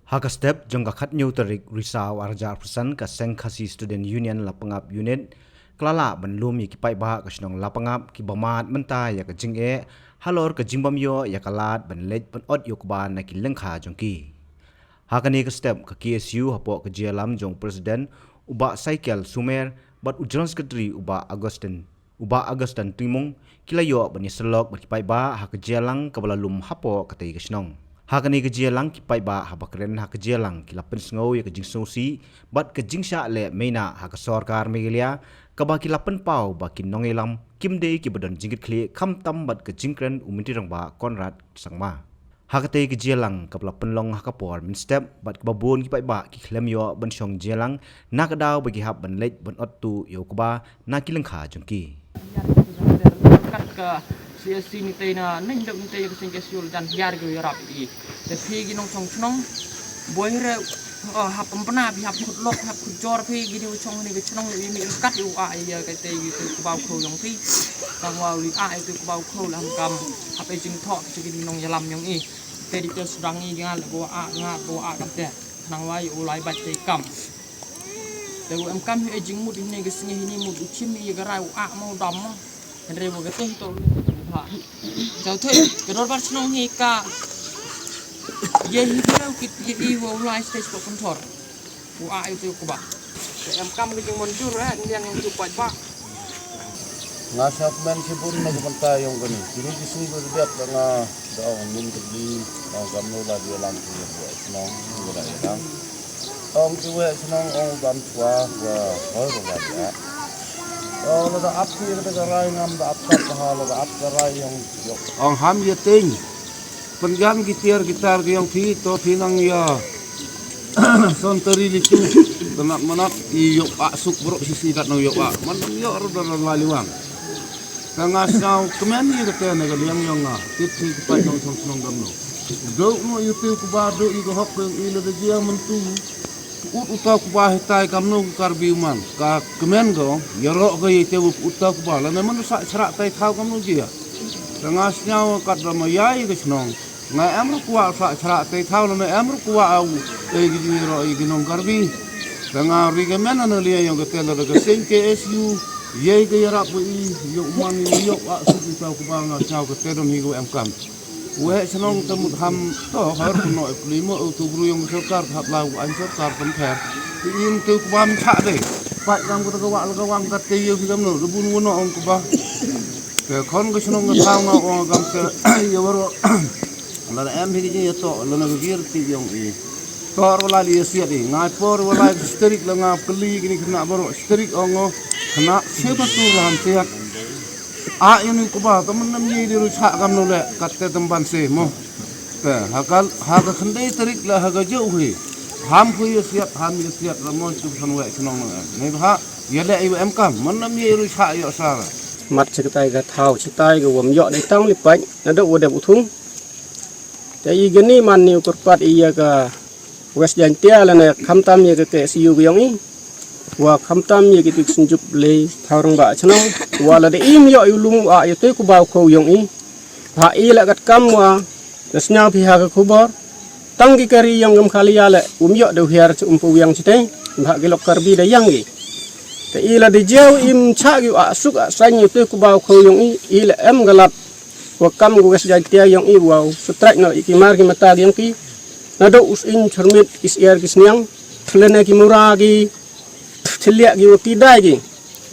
Haka step jong kakat new tarik risau arjar persen ka sengkasi student union lapangap unit kelala benlum kipai bah ka snong lapangap ki bamat menta ya ka jinge halor ka jimbam yo ya kalat benlet ben ot yo kban na ki lengkha jongki. Haka ni ka step ka KSU hapo ka jialam jong president uba cycle sumer bat ujron sekretari uba Agustin timung kilayo bani selok bat kipai bah haka jialang ka balalum hapo ka tai ka snong. Hakani ke jelang ki pai ba habakren hak jelang ki lapen sngau ya ke jing sosi bat ke jing sha le meina hak sarkar megelia ka ba ki lapen pau ba ki nongelam kimde ki badan jingit khle kham tam bat ke jingkren uminti rang ba Konrad sangma hakate ke jelang ka lapen long hak por min step bat ke babun ki pai ba ki khlem yo ban song jelang nak daw ba ki hab ban lej ban ottu yo ba na ki lengkha jongki CSC ni tena neng dok ni tena kesing kesul dan biar gue yarap i. Tapi gini nong chong boy re hap empena bi hap kutlok hap kujor pi gini chong ni kecong ini kat u a ya kate gitu kubau kau yang pi tang wau li a itu kubau kau lam kam hap jing thok gini nong yalam yang i. Tadi tu sedang i ngal bawa a kam te nang wai ulai bat te kam. Lagu em kam jing mud ini kesing ini mud ucim i garai u a mau dam. Henry mo gete to jauh tu, kerana baru senang hika, ye hika ukit ye iwo ulai stage untuk kontor, uai itu kubah. Em kam kita mundur yang itu kuat pak. Ngasap men sibun nagupunta yung gani. Kini disini berdebat dengan daun min kedi, daun gamno lah dia lampu buat senang, buat yang. Ong tuwe senang ong gam tua, hoi buat ya. Oh, ada api ada gerai ngam ada apkat bahal ada ap gerai yang yok. Ang ham ye ting. Penjam gitar yang phi to phi nang ya. Son teri litu tenak manap i yok asuk bro sisi kat nang yok a. Man yok rodan waliwang. Tangasau kemen ye kata na galiang yang a. Tit thi pai nong song gamno. Do no youtube ku ba do i go hok i le de yang mentu. Uta kubah hitai kamno karbi man ka kemen go yorok go yete uta kubah la memang sak cerak tai thau kamno dia tangas nyau kat ramayai ke snong ngai amru kuwa sak cerak tai thau la amru kuwa au e gidi ro i ginong karbi tanga ri kemen ana lia yang ke tela ke sing KSU ye ke yarak bu i yo man yo wa su uta kubah nga chau ke tedom hi go em kam we senong temut ham to har kuno limo utubru yang sarkar hab lau an sarkar pemper in tu kwam tha de pai kam ko ka wang ka te yo kam no bun wono on ko ba ke khon ko senong ka nga on kam ke yo ro la em hi ji to la na gir ti yong i tor wala li sia di ngai por wala strik la nga kli gini kena baro strik ongo kena siapa tu ram siat a ini kubah temen namnya di rusak kamu le kata tempat sih mo, hakal hak kendai terik lah hak jauh he, ham kuy siap ramon tu sanway senong ni bah ya le ibu MK mana namnya rusak ya sara. Mat cetai ke thau cetai ke wam yok di tang lipat ada udah utung, jadi gini mani kurpat iya ke West Jantia lana kamtam ya ke KSU yang ini. Wa kamtam ye kitik sunjup le thaurang ba chnong wala de im yo ulum a ye te ku ba kho yong i ha i la kat kam wa nasnya phi ha ka khubor tang ki kari yang gam khali ya le yo de hiar chu umpu yang chite ba ki lok karbi de yang i te i la de jew im cha gi a suk a san ye te ku ba kho yong i la em galat wa kam gu wes jai tia yong i wa sutrak no ikimar ki mata yang ki na do us in churmit is air kisnyang thlena ki muragi Celia gi wakidai gi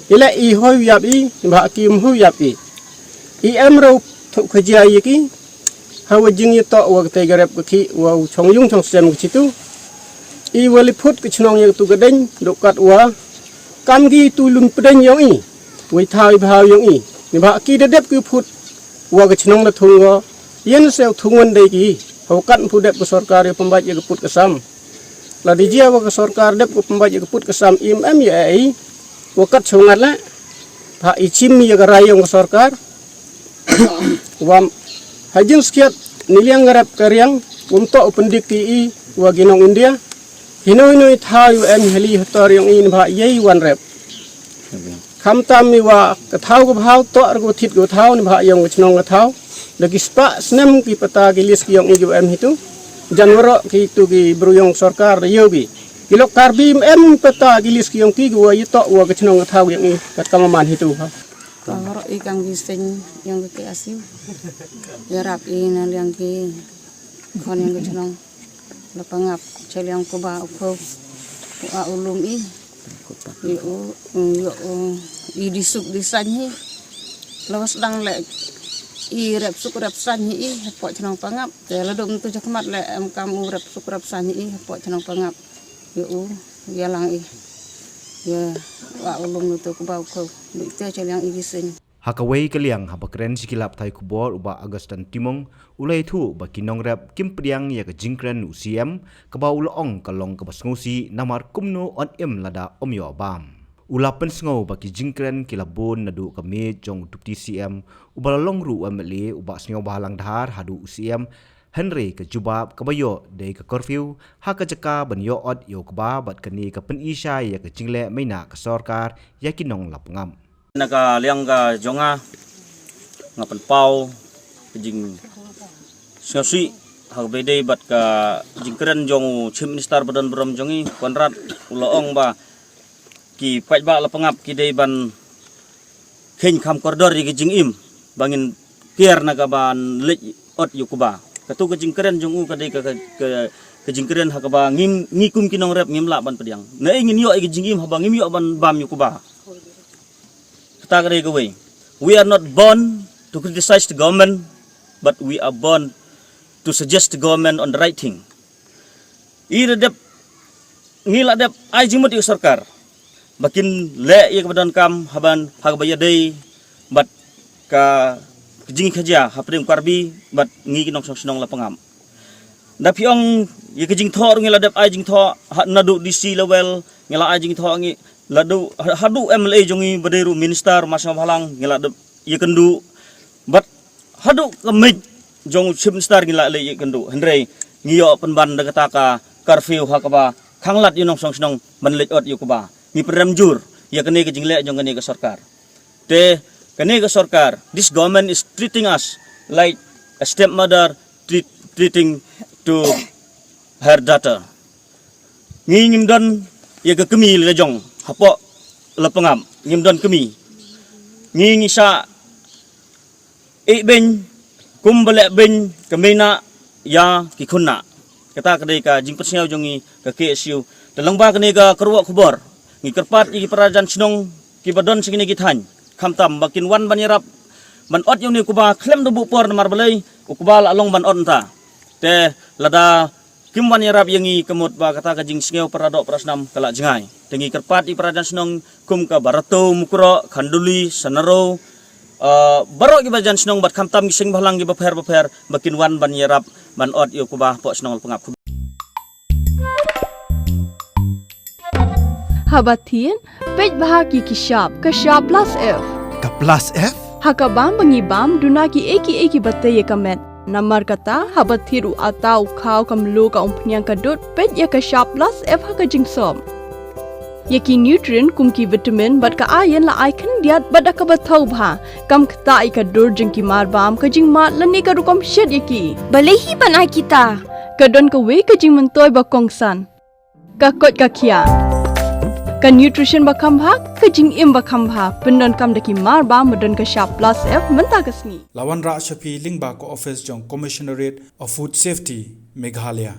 ila i hoi yap i ba kim hoi yap i emro thuk khajia yi ki hawa jing yi to wa te garep ki wa chong yung chong sem ki tu i wali phut ki chnong ye tu gadeng dokat wa kam gi tu lun pedeng yong i wai thai bhau yong i ni ba ki de dep ki phut wa ki chnong la thung wa yen sel thungon dei ki hokat pu dep sarkar pembat ye ki put kesam la di jia wa sarkar dep ko pembat ye put kesam im em ye ai wakat sungat la ha ichim ye garayong sarkar wam hajin skiat niliang garap karyang untuk pendiki i wa ginong India hinoi thayu em heli hatar yang in ba ye wan rep kham tam mi wa ka thau ko bhau to ar ko thit ko thau ni ba yong chnong ka thau lagi spa snem ki pata ki lis ki yong i em hitu janwara ki tu ki bruyong sarkar yogi kilok karbim kata gilis ki yong ki gua yitok wa kechnong thau yang i kat kamaman hitu ha Kalau ikan gising yang ke asiu, jarap ini yang ke kon yang kecenong, lapangap cel yang kuba uko ulum i disuk disanyi, lawas dang le i rep suk rep sanyi hepok cenong pangap, ladum tu cakmat le kamu rep suk rep sanyi hepok cenong pangap, yalang ya ulum tu kuba uko itu cel yang i gising. Hakaway kaliang habakren sikilap thai kubor uba Augustan Timong ulai thu ba kinong rap kimpriang ya ka jingkren UCM ka ba ulong kalong ka basngusi namar kumno on lada omyo bam ulapen sngo ba ki jingkren kilabun nadu kami jong dupti CM uba long ru amle uba sngo bahalang dhar hadu UCM Henry ke jubab kabayo de ka curfew ha ka jaka ban yo od yo ka bat kani ka pen isha ya ka jingle maina ka sarkar ya kinong lapngam naka liang ka jonga ngapan pau jing sngasi hak bede bat ka jingkren jong chief minister badan brom jongi konrad uloong ba ki pai ba la pangap ki dei ban khen kham koridor ri jing im bangin kier naga ban lek ot yukuba katu ka jingkren jong u ka dei ka jingkren hak ba ngikum kinong rep ngimla ban pediang na ingin yo igi jing im habang ngim yo ban bam yukuba we are not born to criticize the government, but we are born to suggest the government on the right thing. Iradep ngiladep ai jimut yu sarkar. Bakin le ye kebadan kam haban hagbaya day but ka jing khaja haprim karbi but ngi kinong sonong la pangam. Dapiong ye kejing thor ngiladep ai jing tho nadu DC level ngila ai jing tho ngi ladu hadu MLA jongi baderu minister masang halang ngila de ye kendu but hadu kemit jong chief minister ngila le ye kendu hendrei ngiyo penban de kataka curfew hakaba khanglat yunong song manlek ot yukuba mi prem jur ye kene ke jingle jong kene ke sarkar te kene ke sarkar this government is treating us like a stepmother treating to her daughter ngim don ye ke kemi le jong hapok lepengam ngimdon kemi ngi sa ben kumbale ben kemina ya kikunna kata kadai ka jingpetsnya jongi ka KSU dalang ba kene ka kerwa kubor ngi kerpat i perajan sinong ki badon singini kithan khamtam bakin wan banyarap ban ot yoni kuba klem do bupor namar balai ukubal along ban on ta te lada kim banyarap yangi kemut ba kata ka jing singeu paradok prasnam kala jengai tengi kerpat i perajan sinong kum ka barato mukro khanduli sanaro barok gi bajan sinong bat khamtam gising balang gi baper bakin wan banyarap ban ot yo kubah pok sinong pengap Habatin pej bahagi kishap plus F ka plus F hakabam bangibam dunaki eki batay kamet namar kata habathiru atau khau kamlu ka umpnyang kadut pej ya kishap plus F haka jingsom yaki nutrient kumki vitamin bat ka ayen la icon diat bat ka bathau bha kam khta ka dur jingki mar bam ka jing mat lani ka rukom shed yaki balehi banai kita kadon ka we ka jing mentoy ba kongsan ka kot ka khia ka nutrition ba khambha ka jing im ba khambha pendon kam daki mar ba modon ka sharp plus F menta kasni lawan ra shapi lingba ko office jong commissionerate of food safety Meghalaya